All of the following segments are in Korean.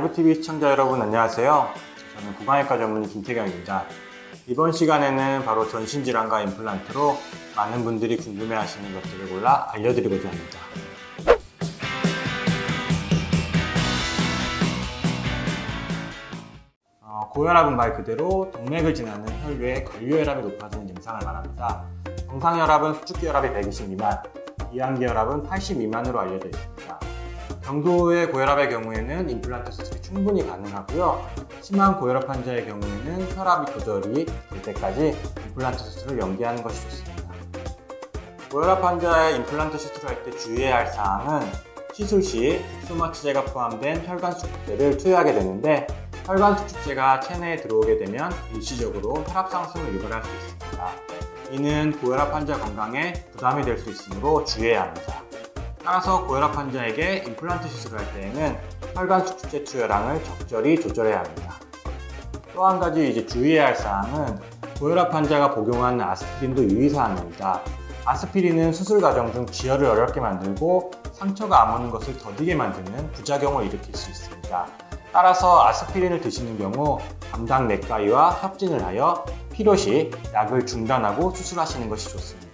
라이브TV 시청자 여러분 안녕하세요. 저는 구강외과 전문의 김태경입니다. 이번 시간에는 바로 전신질환과 임플란트로 많은 분들이 궁금해하시는 것들을 골라 알려드리고자 합니다. 고혈압은 말 그대로 동맥을 지나는 혈류의 걸류혈압이 높아지는 증상을 말합니다. 정상혈압은 수축기혈압이 120 미만, 이항기혈압은 80 미만으로 알려져 있습니다. 경도의 고혈압의 경우에는 임플란트 수술이 충분히 가능하고요. 심한 고혈압 환자의 경우에는 혈압이 조절이 될 때까지 임플란트 수술을 연기하는 것이 좋습니다. 고혈압 환자의 임플란트 수술할 때 주의해야 할 사항은 시술 시 국소마취제가 포함된 혈관 수축제를 투여하게 되는데 혈관 수축제가 체내에 들어오게 되면 일시적으로 혈압 상승을 유발할 수 있습니다. 이는 고혈압 환자 건강에 부담이 될 수 있으므로 주의해야 합니다. 따라서 고혈압 환자에게 임플란트 수술을 할 때에는 혈관 수축제 투여량을 적절히 조절해야 합니다. 또 한 가지 주의해야 할 사항은 고혈압 환자가 복용하는 아스피린도 유의사항입니다. 아스피린은 수술 과정 중 지혈을 어렵게 만들고 상처가 아무는 것을 더디게 만드는 부작용을 일으킬 수 있습니다. 따라서 아스피린을 드시는 경우 담당 내과의와 협진을 하여 필요시 약을 중단하고 수술하시는 것이 좋습니다.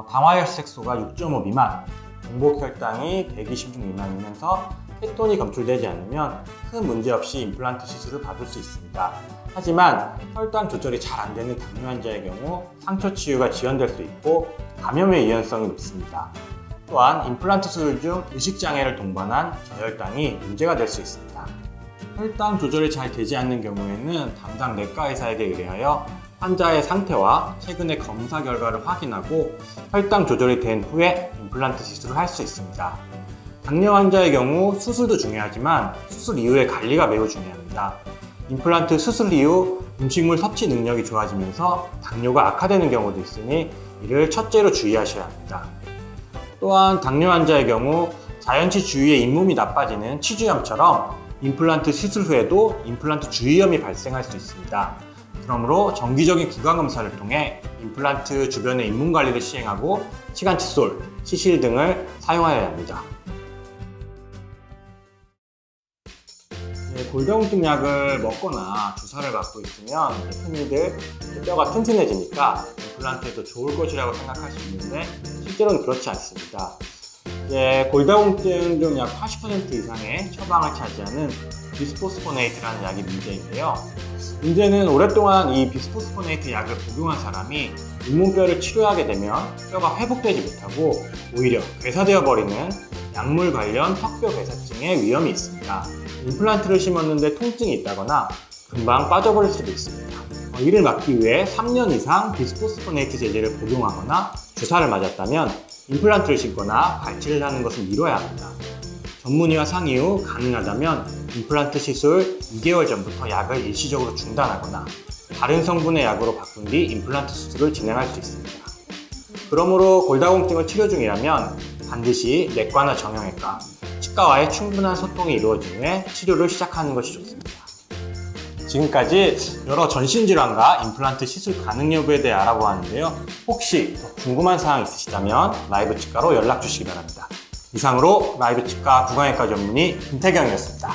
당화혈색소가 6.5 미만, 공복혈당이 120 미만이면서 케톤이 검출되지 않으면 큰 문제 없이 임플란트 시술을 받을 수 있습니다. 하지만 혈당 조절이 잘 안 되는 당뇨 환자의 경우 상처 치유가 지연될 수 있고 감염의 유연성이 높습니다. 또한 임플란트 수술 중 의식장애를 동반한 저혈당이 문제가 될 수 있습니다. 혈당 조절이 잘 되지 않는 경우에는 담당 내과 의사에게 의뢰하여 환자의 상태와 최근의 검사 결과를 확인하고 혈당 조절이 된 후에 임플란트 시술을 할 수 있습니다. 당뇨 환자의 경우 수술도 중요하지만 수술 이후의 관리가 매우 중요합니다. 임플란트 수술 이후 음식물 섭취 능력이 좋아지면서 당뇨가 악화되는 경우도 있으니 이를 첫째로 주의하셔야 합니다. 또한 당뇨 환자의 경우 자연치 주위의 잇몸이 나빠지는 치주염처럼 임플란트 시술 후에도 임플란트 주위염이 발생할 수 있습니다. 그러므로 정기적인 구강검사를 통해 임플란트 주변의 잇몸 관리를 시행하고 치간 칫솔, 치실 등을 사용하여야 합니다. 골다공증 약을 먹거나 주사를 맞고 있으면 흔히들 뼈가 튼튼해지니까 임플란트에도 좋을 것이라고 생각할 수 있는데 실제로는 그렇지 않습니다. 골다공증 중 약 80% 이상의 처방을 차지하는 비스포스포네이트라는 약이 문제인데요. 문제는 오랫동안 이 비스포스포네이트 약을 복용한 사람이 잇몸뼈를 치료하게 되면 뼈가 회복되지 못하고 오히려 괴사되어 버리는 약물 관련 턱뼈 괴사증의 위험이 있습니다. 임플란트를 심었는데 통증이 있다거나 금방 빠져버릴 수도 있습니다. 이를 막기 위해 3년 이상 비스포스포네이트 제제를 복용하거나 주사를 맞았다면 임플란트를 심거나 발치를 하는 것을 미뤄야 합니다. 전문의와 상의 후 가능하다면 임플란트 시술 2개월 전부터 약을 일시적으로 중단하거나 다른 성분의 약으로 바꾼 뒤 임플란트 수술을 진행할 수 있습니다. 그러므로 골다공증을 치료 중이라면 반드시 내과나 정형외과, 치과와의 충분한 소통이 이루어진 후에 치료를 시작하는 것이 좋습니다. 지금까지 여러 전신질환과 임플란트 시술 가능 여부에 대해 알아보았는데요. 혹시 더 궁금한 사항 있으시다면 라이브 치과로 연락 주시기 바랍니다. 이상으로 라이브 치과 구강외과 전문의 김태경이었습니다.